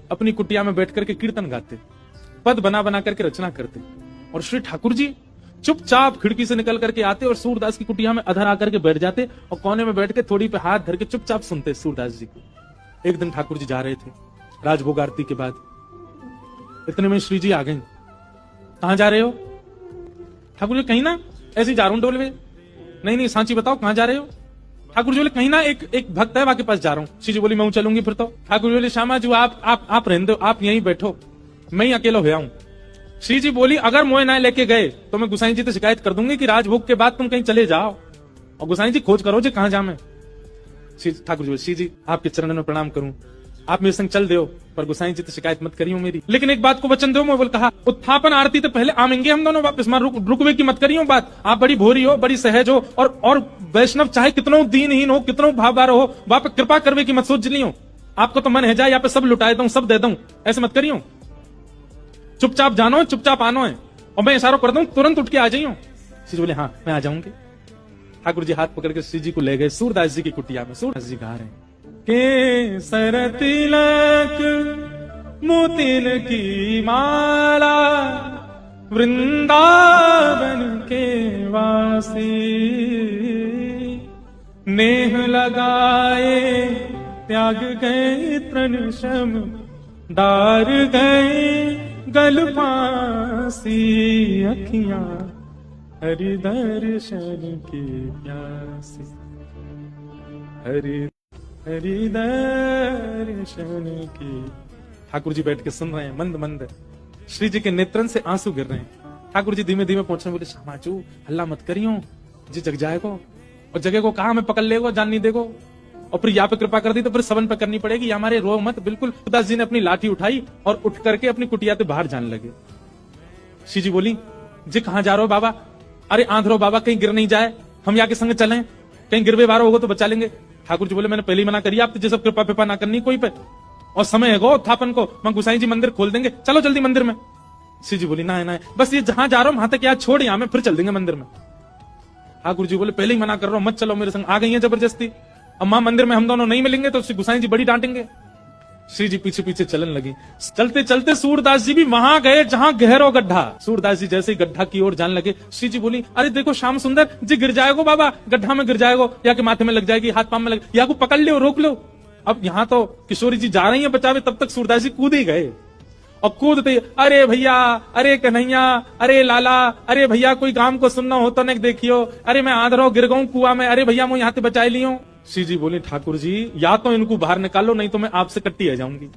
अपनी कुटिया में बैठ करके कीर्तन गाते, पद बना बना करके रचना करते। और श्री ठाकुर जी चुपचाप खिड़की से निकल करके आते और सूरदास की कुटिया में अधर आकर के बैठ जाते और कोने में बैठ के थोड़ी पे हाथ धर के चुपचाप सुनते सूरदास जी को। एक दिन ठाकुर जी जा रहे थे राजभोग आरती के बाद, इतने में श्री जी आ गई। कहां जा रहे हो? ठाकुर जी कहीं ना ऐसे जा रहा हूं डोल में। नहीं नहीं सांची बताओ कहां जा रहे हो? ठाकुर जी बोले कहीं ना एक भक्त है वहां के पास जा रहा हूं। श्री जी बोली मैं हूं चलूंगी फिर तो। ठाकुर जी बोले श्यामा जी आप रहने दो, आप यहीं बैठो, मैं ही अकेला हो हूं। श्री जी बोली अगर मोए ना लेके गए तो मैं गुसाई जी से शिकायत कर दूंगी कि राजभोग के बाद तुम कहीं चले जाओ और गुसाई जी खोज करो जी कहां जा मैं। ठाकुर जी बोले श्री जी आपके चरणों में प्रणाम करूं, आप मेरे संग चल दो पर गुसाई जी तो शिकायत मत करियो मेरी, लेकिन एक बात को वचन दो। मैं बोल कहा उत्थापन आरती तो पहले आमेंगे हम दोनों वापस, मां रुकवे की मत करियो बात। आप बड़ी भोरी हो, बड़ी सहज हो और वैष्णव चाहे कितनों दीनहीन हो, कितनों भावबार हो, वहां पे कृपा करवे की मत सोच लियो। आपको तो मन है जाए यहाँ पे सब लुटाए दूं, सब दे दूं, ऐसे मत करियो। चुपचाप जानो, चुपचाप आनो है और मैं इशारा कर दूं तुरंत उठ के आ जाइयो। श्री जी बोले हाँ मैं आ जाऊंगी। ठाकुर जी हाथ पकड़ के श्री जी को ले गए सूरदास जी की कुटिया में। सूरदास जी गा रहे हैं के सर तिलक मोतिन की माला वृंदावन के वासी, नेह लगाए त्याग गए तृण श्रम डार गए गल फांसी, अखियां हरि दर्शन की प्यासी, हरि दर्शन की। ठाकुर जी बैठ के सुन रहे हैं मंद मंद, श्री जी के नेत्रन से आंसू गिर रहे हैं। ठाकुर जी धीमे धीमे पहुंचने बोले श्यामाचू हल्ला मत करियो जी जग जाएगो, और जगह को कहा हमें पकड़ लेगो जान नहीं देगो, और फिर यहाँ पे कृपा कर दी तो फिर सबन पे करनी पड़ेगी, हमारे रो मत। बिल्कुल सूरदास जी ने अपनी लाठी उठाई और उठ करके अपनी कुटिया से बाहर जाने लगे। श्री जी बोली जी कहां जा रहे हो बाबा? अरे आंधरो बाबा कहीं गिर नहीं जाए, हम यहाँ के संग चलें, कहीं गिरवे बारो होगा तो बचा लेंगे। ठाकुर जी बोले मैंने पहले ही मना करी आप तुझे सब कृपा पिपा ना करनी कोई पे, और समय है गो उत्थापन को, मैं गुसाई जी मंदिर खोल देंगे, चलो जल्दी मंदिर में। श्री जी बोली ना ना बस ये जहां जा रहा हूं वहां तक याद छोड़, यहां में फिर चल देंगे मंदिर में। ठाकुर जी बोले पहले ही मना कर रहा हूं मत चलो मेरे संग। आ गई है जबरदस्ती, अब मां मंदिर में हम दोनों नहीं मिलेंगे तो श्री गुसाई जी बड़ी डांटेंगे। श्री जी पीछे पीछे चलन लगी। चलते चलते सूरदास जी भी वहां गए जहां गहरो गड्ढा। सूरदास जी जैसे ही गड्ढा की ओर जाने लगे, श्री जी बोली अरे देखो श्याम सुंदर जी गिर जाएगो बाबा, गड्ढा में गिर जाएगो, या के माथे में लग जाएगी, हाथ पांव में लग, या को पकड़ लो रोक लो। अब यहाँ तो किशोरी जी जा रही है बचावे, तब तक सूरदास जी कूद ही गए और कूदते अरे भैया, अरे कन्हैया, अरे लाला, अरे भैया कोई काम को सुनना हो तो नहीं देखियो, अरे मैं आंधरो गिर गऊं कुआ में, अरे भैया मैं यहाँ से बचाई लियो। श्री जी बोले ठाकुर जी या तो इनको बाहर निकालो नहीं तो मैं आपसे कट्टी आ जाऊंगी।